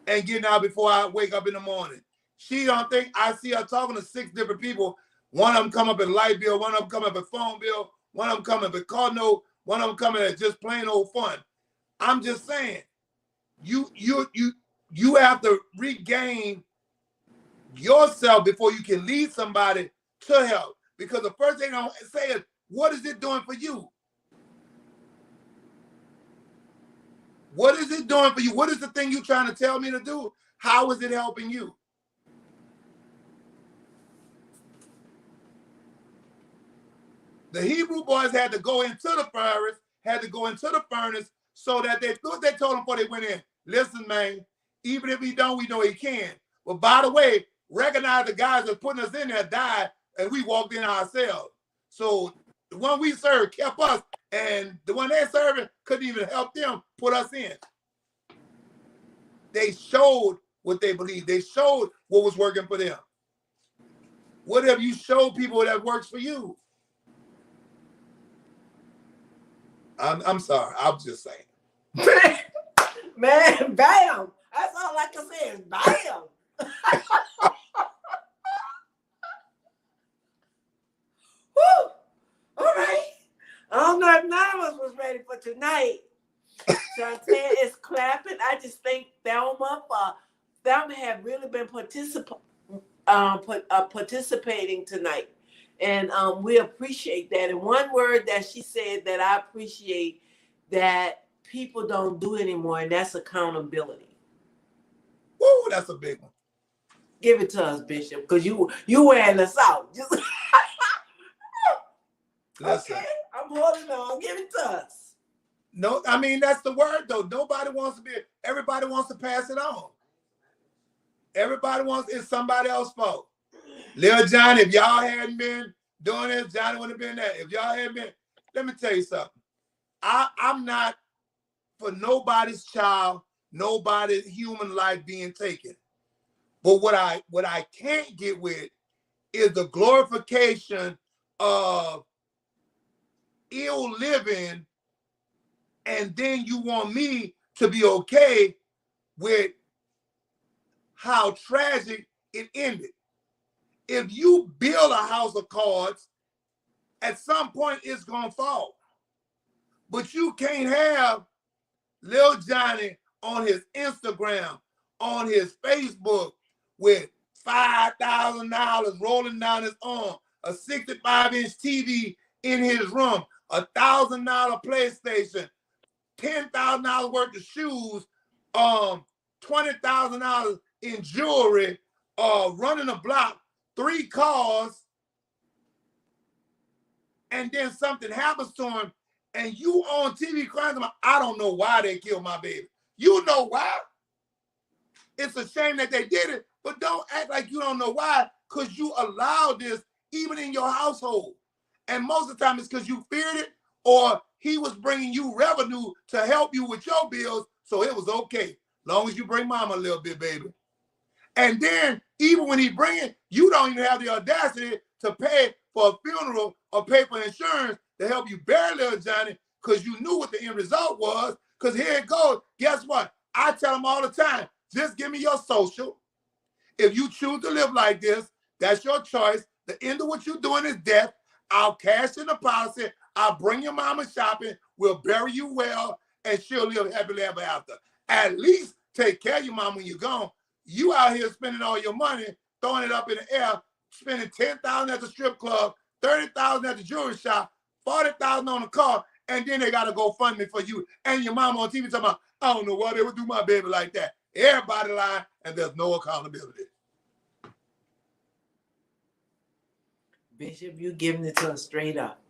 and getting out before I wake up in the morning. She don't think I see her talking to 6 different people. One of them come up at light bill, one of them come up at phone bill, one of them come up at car note, one of them coming at just plain old fun. I'm just saying, you have to regain yourself before you can lead somebody to help. Because the first thing I say is, what is it doing for you? What is it doing for you? What is the thing you're trying to tell me to do? How is it helping you? The Hebrew boys had to go into the furnace, so that they told them before they went in, listen, man, even if he don't, we know he can. But by the way, recognize the guys that putting us in there died, and we walked in ourselves. So the one we served kept us, and the one they serving couldn't even help them put us in. They showed what they believed. They showed what was working for them. What have you showed people that works for you? I'm sorry. I'm just saying. Man, bam. That's all I can say is bam. Woo. All right. I don't know if none of us was ready for tonight. Chantel is clapping. I just think Thelma have really been participating tonight. And we appreciate that. And one word that she said that I appreciate that people don't do anymore, and that's accountability. Woo, that's a big one. Give it to us, Bishop, because you wearing us out. Just Listen, okay, I'm holding on. Give it to us. no, I mean that's the word though. Nobody wants to be. Everybody wants to pass it on. Everybody wants it's somebody else's fault. Lil Johnny, if y'all hadn't been doing this, Johnny wouldn't have been there. If y'all hadn't been, let me tell you something. I'm not for nobody's child, nobody's human life being taken. But what I can't get with is the glorification of ill living, and then you want me to be okay with how tragic it ended. If you build a house of cards, at some point it's gonna fall. But you can't have Lil Johnny on his Instagram, on his Facebook with $5,000 rolling down his arm, a 65-inch TV in his room, $1,000 PlayStation, $10,000 worth of shoes, $20,000 in jewelry, running a block, 3 cars, and then something happens to him, and you on TV crying about, I don't know why they killed my baby. You know why. It's a shame that they did it, but don't act like you don't know why, because you allowed this even in your household. And most of the time it's because you feared it, or he was bringing you revenue to help you with your bills, so it was okay. Long as you bring mama a little bit, baby. And then even when he bring it, you don't even have the audacity to pay for a funeral or pay for insurance to help you bury little Johnny, because you knew what the end result was. Because here it goes. Guess what? I tell them all the time, just give me your social. If you choose to live like this, that's your choice. The end of what you're doing is death. I'll cash in the policy. I'll bring your mama shopping. We'll bury you well, and she'll live happily ever after. At least take care of your mom when you're gone. You out here spending all your money, throwing it up in the air, spending $10,000 at the strip club, $30,000 at the jewelry shop, $40,000 on the car, and then they got to go fund me for you and your mama on TV talking about, I don't know why they would do my baby like that. Everybody lying, and there's no accountability. Bishop, you giving it to us straight up.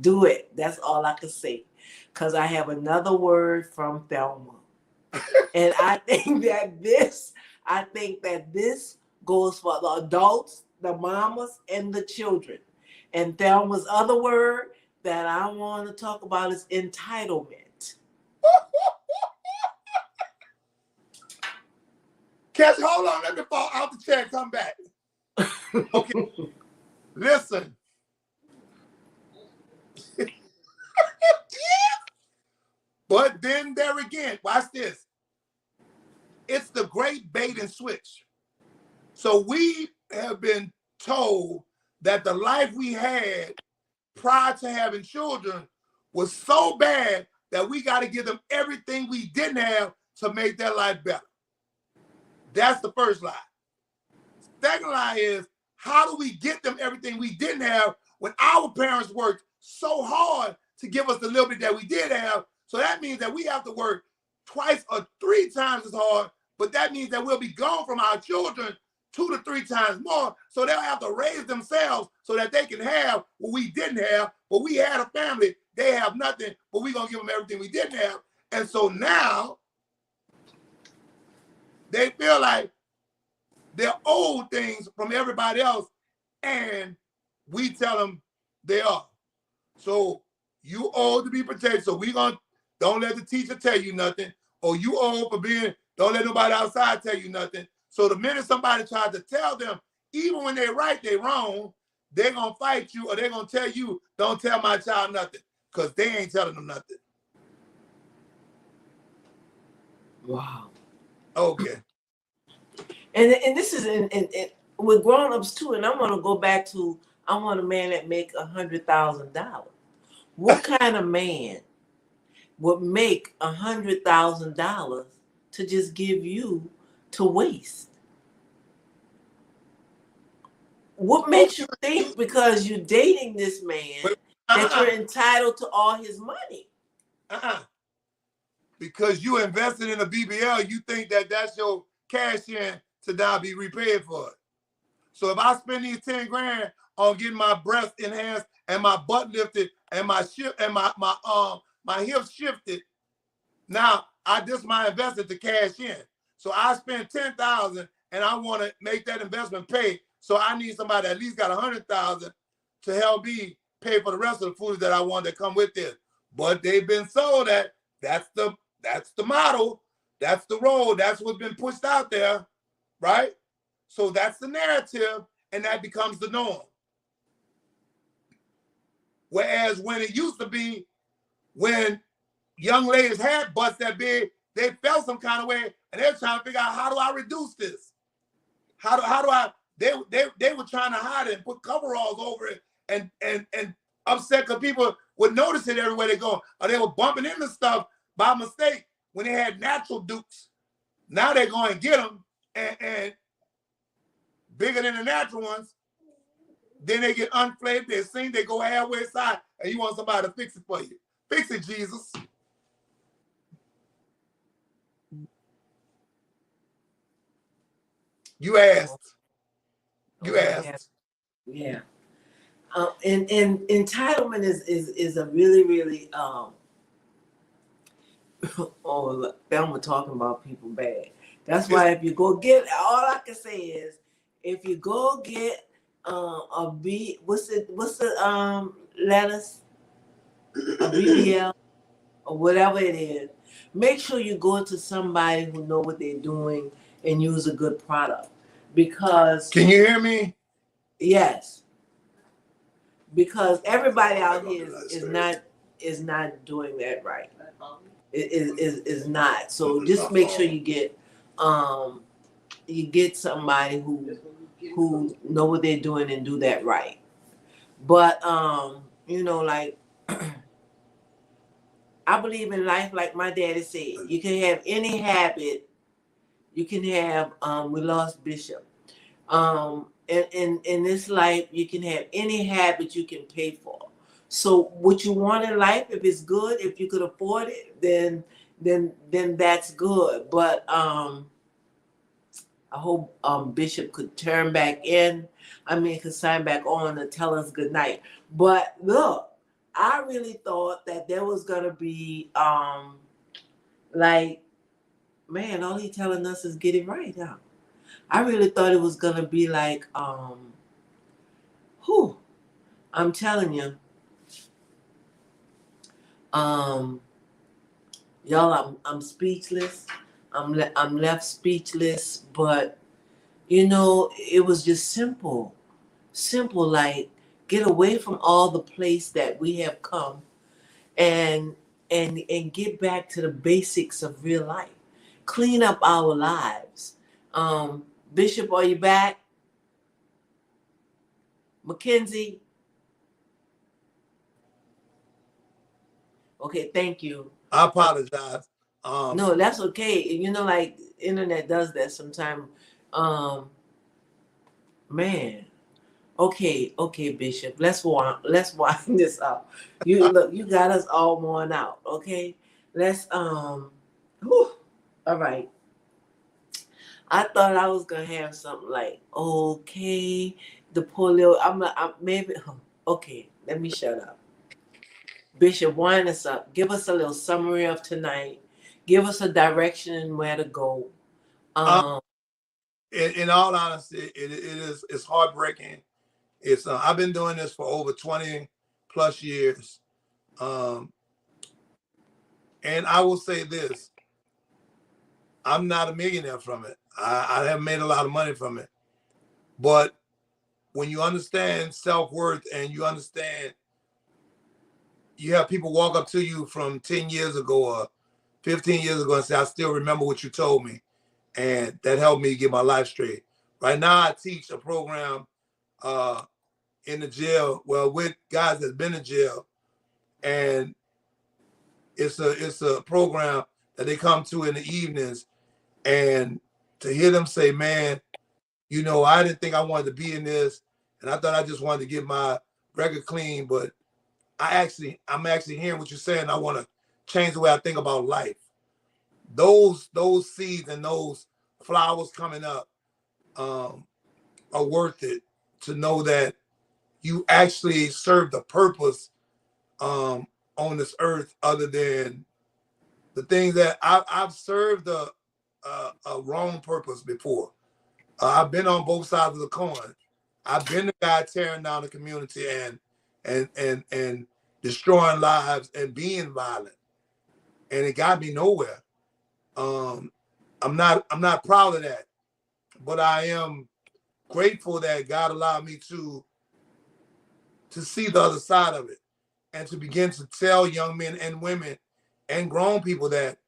Do it. That's all I can say. Because I have another word from Thelma. And I think that this goes for the adults, the mamas, and the children. And Thelma's other word that I want to talk about is entitlement. Catch, hold on, let me fall out the chair and come back. Okay, listen. But then there again, watch this. It's the great bait and switch. So we have been told that the life we had prior to having children was so bad that we got to give them everything we didn't have to make their life better. That's the first lie. Second lie is, how do we get them everything we didn't have when our parents worked so hard to give us the little bit that we did have? So that means that we have to work twice or 3 times as hard, but that means that we'll be gone from our children 2 to 3 times more. So they'll have to raise themselves so that they can have what we didn't have. But we had a family, they have nothing, but we're going to give them everything we didn't have. And so now they feel like they're owed things from everybody else, and we tell them they are. So you owe to be protected. So we gonna don't let the teacher tell you nothing, or you owe for being, don't let nobody outside tell you nothing. So the minute somebody tries to tell them, even when they're right, they're wrong, they're gonna fight you, or they're gonna tell you, don't tell my child nothing, because they ain't telling them nothing. Wow. Okay. And this is in with grown-ups too. And I want to go back to, I want a man that make $100,000. What kind of man would make $100,000 to just give you to waste? What Oh, makes you think because you're dating this man that uh-uh, you're entitled to all his money? uh-uh. Because you invested in a BBL, you think that that's your cash in to now be repaid for it. So if I spend these 10 grand on getting my breast enhanced and my butt lifted and my shift and my hips shifted, now this is my investment to cash in. So I spend 10,000 and I want to make that investment pay. So I need somebody that at least got 100,000 to help me pay for the rest of the food that I want that come with this. But they've been sold that that's the model, that's the road, that's what's been pushed out there, right? So that's the narrative, and that becomes the norm. Whereas when it used to be, when young ladies had butts that big, they felt some kind of way, and they're trying to figure out, how do I reduce this? How do I? They were trying to hide it and put coveralls over it, and upset because people would notice it everywhere they go, or they were bumping into stuff by mistake when they had natural dukes. Now they're going to get them and bigger than the natural ones. Then they get unflaved. They're seen. They go halfway side, and you want somebody to fix it for you. Fix it, Jesus. You asked. You asked. Yeah. And entitlement is a really, really oh, look, Thelma talking about people bad. That's why if you go get, all I can say is, if you go get a B, what's the lettuce, a BBL or whatever it is, make sure you go to somebody who know what they're doing and use a good product. Because Can you hear me? yes, because everybody out here is not doing that right. Is not. So just make sure you get somebody who know what they're doing and do that right. But like I believe in life, like my daddy said, you can have any habit. You can have we lost Bishop. In this life, you can have any habit you can pay for. So what you want in life, if it's good, if you could afford it, then that's good. But I hope Bishop could turn back in. I mean, could sign back on and tell us good night. But look, I really thought that there was gonna be like, man, all he telling us is get it right now. I really thought it was gonna be like whew, I'm telling you, um, y'all, I'm speechless. I'm left speechless, but it was just simple. Simple, like get away from all the place that we have come and and get back to the basics of real life. Clean up our lives. Bishop, are you back? Mackenzie? Okay, thank you. I apologize. No, that's okay. Like internet does that sometimes. Um, man. Okay, Bishop. Let's wind this up. You got us all worn out. Okay, let's whew, all right. I thought I was gonna have something like okay, the polio. I'm maybe okay. Let me shut up. Bishop, wind us up. Give us a little summary of tonight. Give us a direction and where to go. um, Um, in all honesty, it's heartbreaking. It's I've been doing this for over 20 plus years, um, and I will say this: I'm not a millionaire from it. I haven't made a lot of money from it, but when you understand self-worth and you understand, you have people walk up to you from 10 years ago or 15 years ago and say, I still remember what you told me. And that helped me get my life straight. Right now, I teach a program uh, in the jail, well, with guys that's been in jail. And it's a program that they come to in the evenings. And to hear them say, man, I didn't think I wanted to be in this. And I thought I just wanted to get my record clean, but I'm actually hearing what you're saying. I want to change the way I think about life. Those seeds and those flowers coming up are worth it, to know that you actually served a purpose on this earth, other than the things that I've served a wrong purpose before. I've been on both sides of the coin. I've been the guy tearing down the community and destroying lives and being violent, and it got me nowhere. I'm not proud of that, but I am grateful that God allowed me to see the other side of it, and to begin to tell young men and women and grown people that,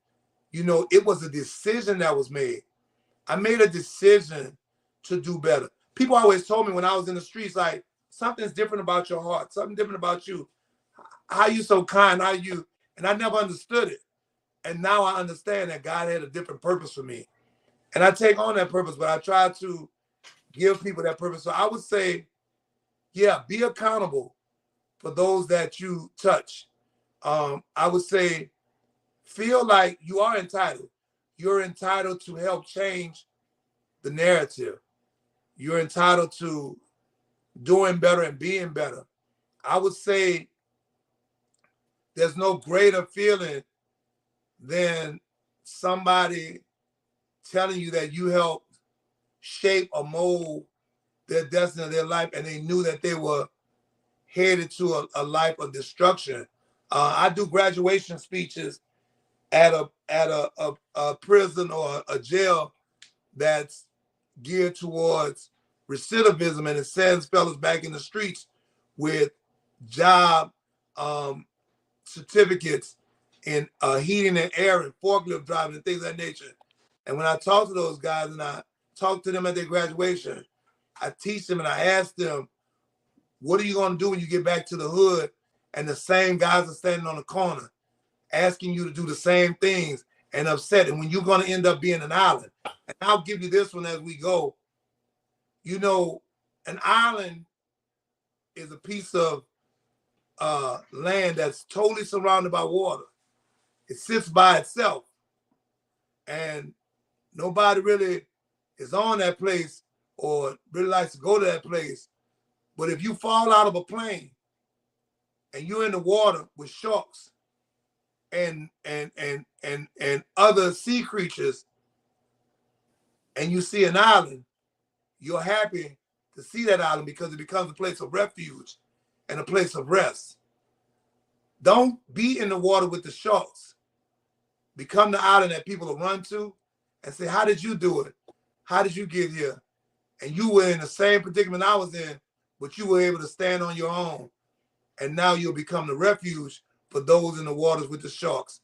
it was a decision that was made. I made a decision to do better. People always told me when I was in the streets, like, something's different about your heart, something different about you. How you so kind? How you? And I never understood it. And now I understand that God had a different purpose for me. And I take on that purpose, but I try to give people that purpose. So I would say, yeah, be accountable for those that you touch. I would say, feel like you are entitled. You're entitled to help change the narrative. You're entitled to doing better and being better. I would say there's no greater feeling than somebody telling you that you helped shape or mold their destiny of their life, and they knew that they were headed to a life of destruction. I do graduation speeches at a prison or a jail that's geared towards recidivism, and it sends fellas back in the streets with job certificates in heating and air and forklift driving and things of that nature. And when I talk to those guys and I talk to them at their graduation, I teach them and I ask them, what are you going to do when you get back to the hood and the same guys are standing on the corner asking you to do the same things and upset, and when you're going to end up being an island? And I'll give you this one as we go. An island is a piece of land that's totally surrounded by water. It sits by itself, and nobody really is on that place or really likes to go to that place. But if you fall out of a plane and you're in the water with sharks and other sea creatures, and you see an island, you're happy to see that island because it becomes a place of refuge and a place of rest. Don't be in the water with the sharks. Become the island that people will run to and say, how did you do it? How did you get here? And you were in the same predicament I was in, but you were able to stand on your own. And now you'll become the refuge for those in the waters with the sharks.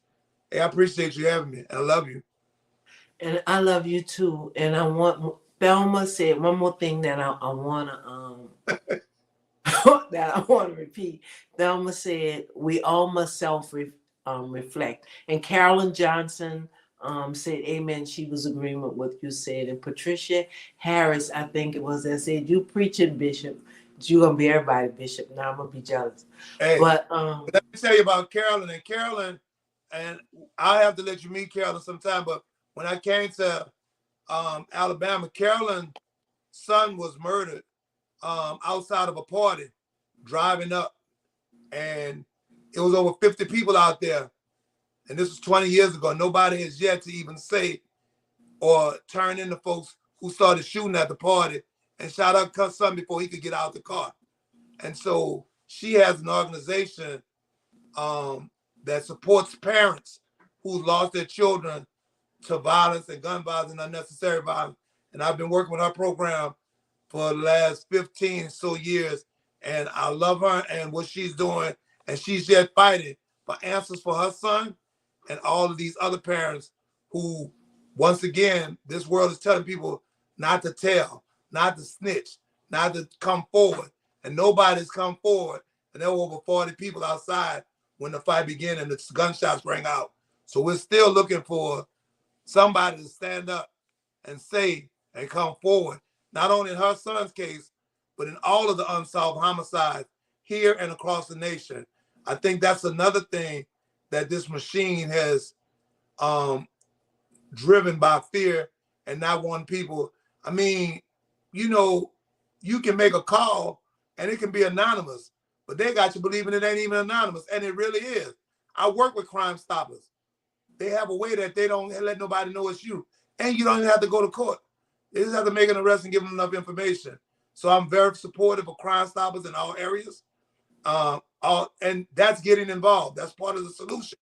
Hey, I appreciate you having me, and I love you. And I love you too. And I want Thelma said one more thing that I want to that I want to repeat. Thelma said we all must reflect. And Carolyn Johnson said amen. She was agreeing with what you said. And Patricia Harris, I think it was, that said, you preaching, Bishop. You're gonna be everybody, Bishop. Now I'm gonna be jealous. Hey, but let me tell you about Carolyn. And I'll have to let you meet Carolyn sometime. But when I came to Alabama, Carolyn's son was murdered outside of a party, driving up, and it was over 50 people out there. And this was 20 years ago. Nobody has yet to even say or turn in the folks who started shooting at the party and shot up her son before he could get out the car. And so she has an organization that supports parents who lost their children to violence and gun violence and unnecessary violence. And I've been working with her program for the last 15 so years. And I love her and what she's doing. And she's yet fighting for answers for her son and all of these other parents who, once again, this world is telling people not to tell, not to snitch, not to come forward. And nobody's come forward. And there were over 40 people outside when the fight began and the gunshots rang out. So we're still looking for somebody to stand up and say and come forward, not only in her son's case, but in all of the unsolved homicides here and across the nation. I think that's another thing that this machine has um, driven by fear and not wanting people. I mean, you know, you can make a call and it can be anonymous, but they got you believing it ain't even anonymous, and it really is. I work with Crime Stoppers. They have a way that they don't let nobody know it's you, and you don't even have to go to court. They just have to make an arrest and give them enough information. So I'm very supportive of Crime Stoppers in all areas, and that's getting involved. That's part of the solution.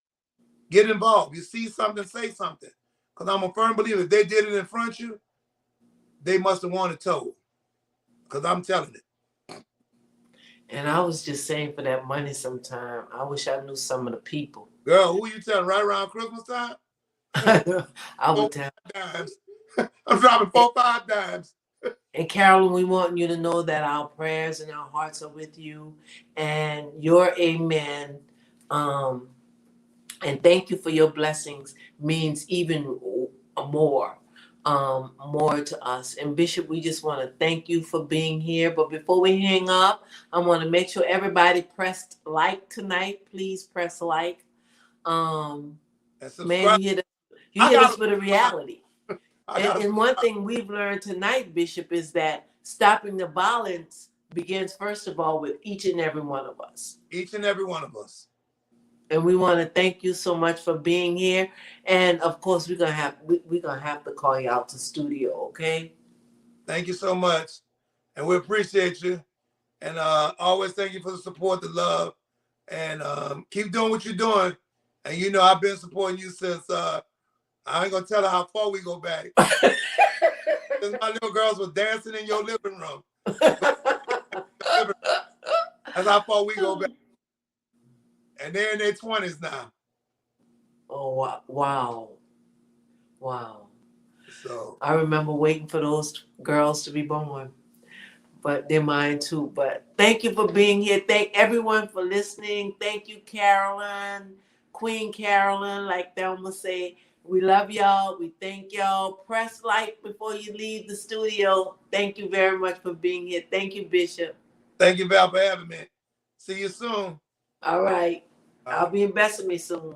Get involved. You see something, say something. Because I'm a firm believer, if they did it in front of you, they must have wanted told. Because I'm telling it. And I was just saying, for that money sometime, I wish I knew some of the people. Girl, who you telling? Right around Christmas time? I would tell. Dimes. I'm dropping 4-5 dimes. And Carolyn, we want you to know that our prayers and our hearts are with you, and your amen. And thank you for your blessings means even more, more to us. And Bishop, we just want to thank you for being here. But before we hang up, I want to make sure everybody pressed like tonight. Please press like. And Man, subscribe. you hit us with a reality. And one subscribe. thing we've learned tonight, Bishop, is that stopping the violence begins, first of all, with each and every one of us. Each and every one of us. And we want to thank you so much for being here. And of course, we're gonna have to call you out to studio, okay? Thank you so much, and we appreciate you. And always thank you for the support, the love, and keep doing what you're doing. And you know, I've been supporting you since I ain't gonna tell her how far we go back. Since my little girls were dancing in your living room. That's how far we go back. And they're in their 20s now. Oh, wow. Wow. So I remember waiting for those girls to be born. But they're mine too. But thank you for being here. Thank everyone for listening. Thank you, Carolyn, Queen Carolyn, like Thelma say. We love y'all. We thank y'all. Press like before you leave the studio. Thank you very much for being here. Thank you, Bishop. thank you, Val, for having me. See you soon. All right. Bye. I'll be in Bessemer soon.